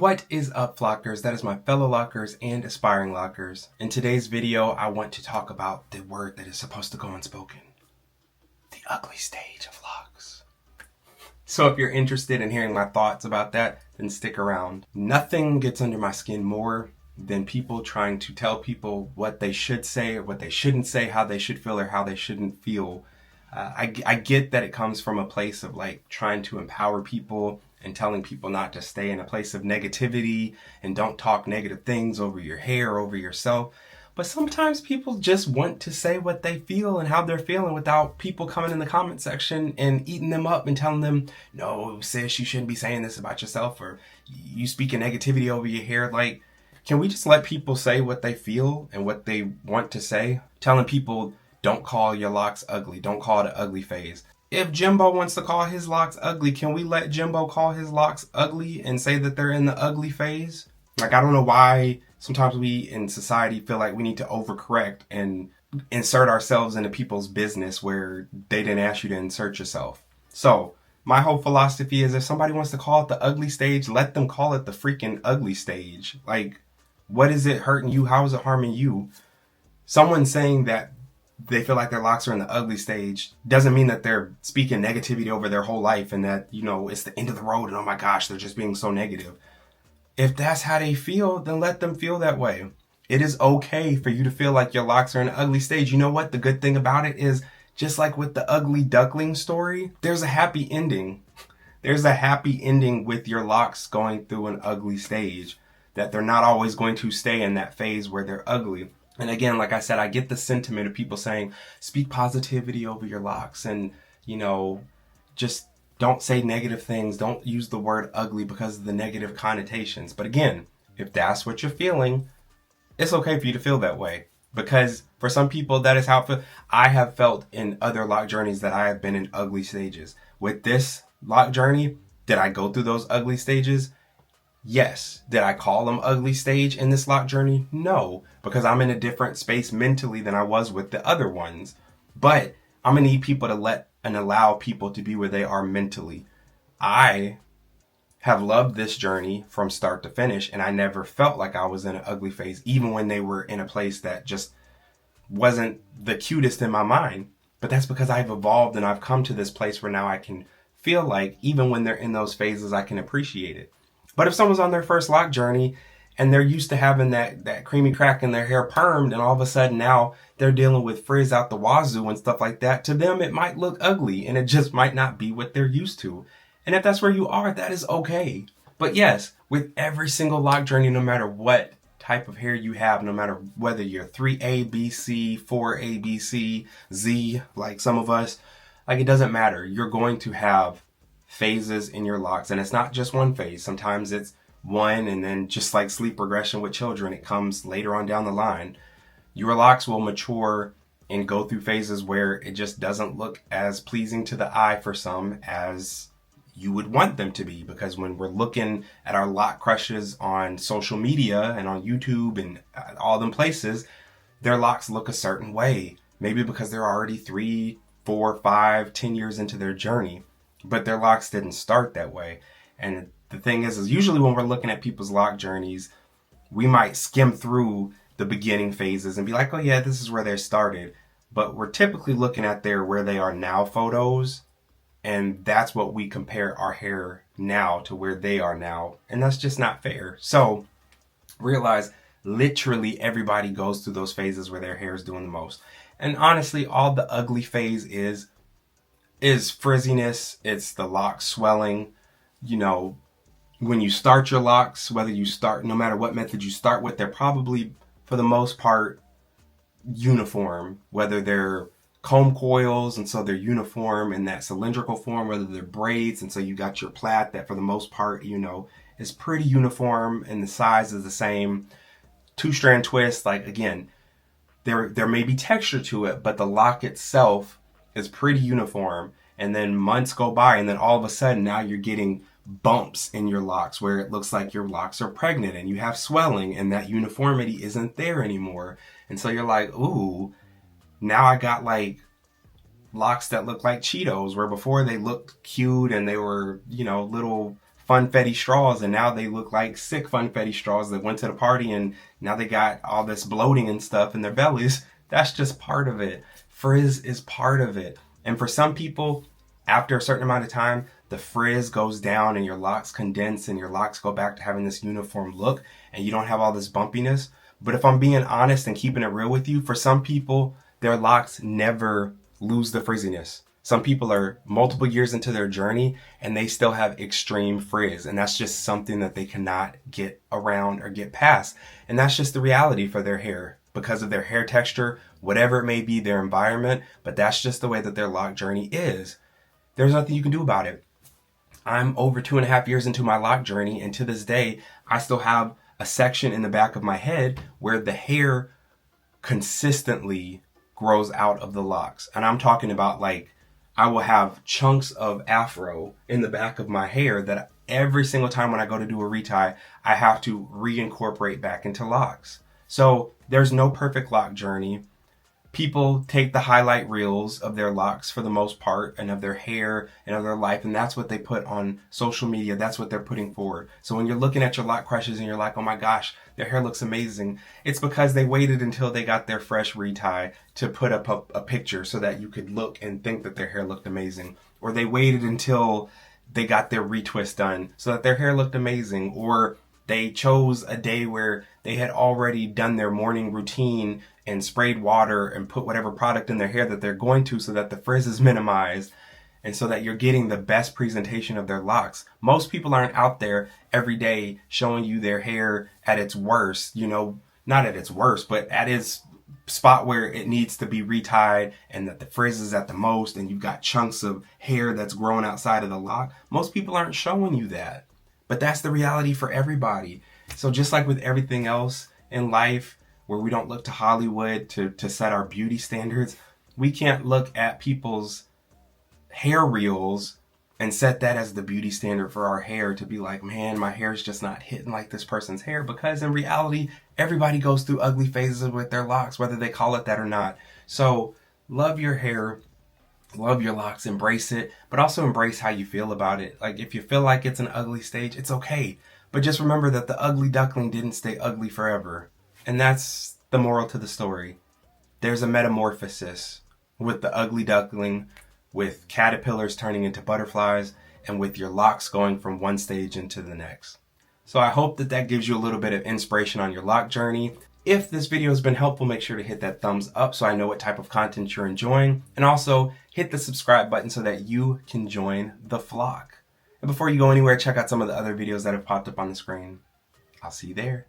What is up, Flockers? That is my fellow Lockers and aspiring Lockers. In today's video, I want to talk about the word that is supposed to go unspoken. The ugly stage of locks. So if you're interested in hearing my thoughts about that, then stick around. Nothing gets under my skin more than people trying to tell people what they should say or what they shouldn't say, how they should feel or how they shouldn't feel. I get that it comes from a place of like trying to empower people and telling people not to stay in a place of negativity and don't talk negative things over your hair, over yourself. But sometimes people just want to say what they feel and how they're feeling without people coming in the comment section and eating them up and telling them, no, sis, you shouldn't be saying this about yourself, or you speaking negativity over your hair. Like, can we just let people say what they feel and what they want to say? Telling people, don't call your locks ugly. Don't call it an ugly phase. If Jimbo wants to call his locks ugly, can we let Jimbo call his locks ugly and say that they're in the ugly phase? Like, I don't know why sometimes we in society feel like we need to overcorrect and insert ourselves into people's business where they didn't ask you to insert yourself. So my whole philosophy is if somebody wants to call it the ugly stage, let them call it the freaking ugly stage. Like, what is it hurting you? How is it harming you? Someone saying that they feel like their locks are in the ugly stage doesn't mean that they're speaking negativity over their whole life and that, you know, it's the end of the road and oh my gosh, they're just being so negative. If that's how they feel, then let them feel that way. It is okay for you to feel like your locks are in an ugly stage. You know what? The good thing about it is, just like with the ugly duckling story, there's a happy ending. There's a happy ending with your locks going through an ugly stage, that they're not always going to stay in that phase where they're ugly. And again, like I said, I get the sentiment of people saying, speak positivity over your locks and, you know, just don't say negative things. Don't use the word ugly because of the negative connotations. But again, if that's what you're feeling, it's okay for you to feel that way. Because for some people, that is how it feels. I have felt in other lock journeys that I have been in ugly stages. With this lock journey, did I go through those ugly stages? Yes. Did I call them ugly stage in this lock journey? No, because I'm in a different space mentally than I was with the other ones. But I'm going to need people to let and allow people to be where they are mentally. I have loved this journey from start to finish, and I never felt like I was in an ugly phase, even when they were in a place that just wasn't the cutest in my mind. But that's because I've evolved and I've come to this place where now I can feel like even when they're in those phases, I can appreciate it. But if someone's on their first lock journey and they're used to having that creamy crack in their hair permed, and all of a sudden now they're dealing with frizz out the wazoo and stuff like that, to them it might look ugly and it just might not be what they're used to. And if that's where you are, that is okay. But yes, with every single lock journey, no matter what type of hair you have, no matter whether you're 3A, B, C, 4A, B, C, Z, like some of us, like it doesn't matter. You're going to have phases in your locks, and it's not just one phase. Sometimes it's one, and then just like sleep regression with children, it comes later on down the line. Your locks will mature and go through phases where it just doesn't look as pleasing to the eye for some as you would want them to be, because when we're looking at our lock crushes on social media and on YouTube and all them places, their locks look a certain way, maybe because they're already 3, 4, 5, 10 years into their journey. But their locks didn't start that way. And the thing is usually when we're looking at people's lock journeys, we might skim through the beginning phases and be like, oh yeah, this is where they started. But we're typically looking at their where they are now photos. And that's what we compare our hair now to where they are now. And that's just not fair. So realize literally everybody goes through those phases where their hair is doing the most. And honestly, all the ugly phase is frizziness. It's the locks swelling. You know, when you start your locks, whether you start, no matter what method you start with, they're probably, for the most part, uniform. Whether they're comb coils, and so they're uniform in that cylindrical form, whether they're braids, and so you got your plait that for the most part, you know, is pretty uniform and the size is the same. 2-strand twist, like again, there may be texture to it, but the lock itself is pretty uniform. And then months go by, and then all of a sudden now you're getting bumps in your locks where it looks like your locks are pregnant and you have swelling and that uniformity isn't there anymore. And so you're like, ooh, now I got like locks that look like Cheetos, where before they looked cute and they were, you know, little funfetti straws, and now they look like sick funfetti straws that went to the party and now they got all this bloating and stuff in their bellies. That's just part of it. Frizz is part of it. And for some people, after a certain amount of time, the frizz goes down and your locks condense and your locks go back to having this uniform look and you don't have all this bumpiness. But if I'm being honest and keeping it real with you, for some people, their locks never lose the frizziness. Some people are multiple years into their journey and they still have extreme frizz. And that's just something that they cannot get around or get past. And that's just the reality for their hair because of their hair texture, whatever it may be, their environment. But that's just the way that their lock journey is. There's nothing you can do about it. I'm over 2.5 years into my lock journey. And to this day, I still have a section in the back of my head where the hair consistently grows out of the locks. And I'm talking about like, I will have chunks of afro in the back of my hair that every single time when I go to do a retie, I have to reincorporate back into locks. So there's no perfect lock journey. People take the highlight reels of their locks for the most part and of their hair and of their life. And that's what they put on social media. That's what they're putting forward. So when you're looking at your lock crushes and you're like, oh my gosh, their hair looks amazing. It's because they waited until they got their fresh retie to put up a picture so that you could look and think that their hair looked amazing. Or they waited until they got their retwist done so that their hair looked amazing. Or they chose a day where they had already done their morning routine and sprayed water and put whatever product in their hair that they're going to so that the frizz is minimized and so that you're getting the best presentation of their locks. Most people aren't out there every day showing you their hair at its worst, you know, not at its worst, but at its spot where it needs to be retied and that the frizz is at the most and you've got chunks of hair that's growing outside of the lock. Most people aren't showing you that. But that's the reality for everybody. So just like with everything else in life, where we don't look to Hollywood to set our beauty standards, we can't look at people's hair reels and set that as the beauty standard for our hair to be like, man, my hair is just not hitting like this person's hair. Because in reality, everybody goes through ugly phases with their locks, whether they call it that or not. So love your hair. Love your locks, embrace it, but also embrace how you feel about it. Like if you feel like it's an ugly stage, it's okay. But just remember that the ugly duckling didn't stay ugly forever. And that's the moral to the story. There's a metamorphosis with the ugly duckling, with caterpillars turning into butterflies, and with your locks going from one stage into the next. So I hope that gives you a little bit of inspiration on your lock journey. If this video has been helpful, make sure to hit that thumbs up so I know what type of content you're enjoying. And also hit the subscribe button so that you can join the flock. And before you go anywhere, check out some of the other videos that have popped up on the screen. I'll see you there.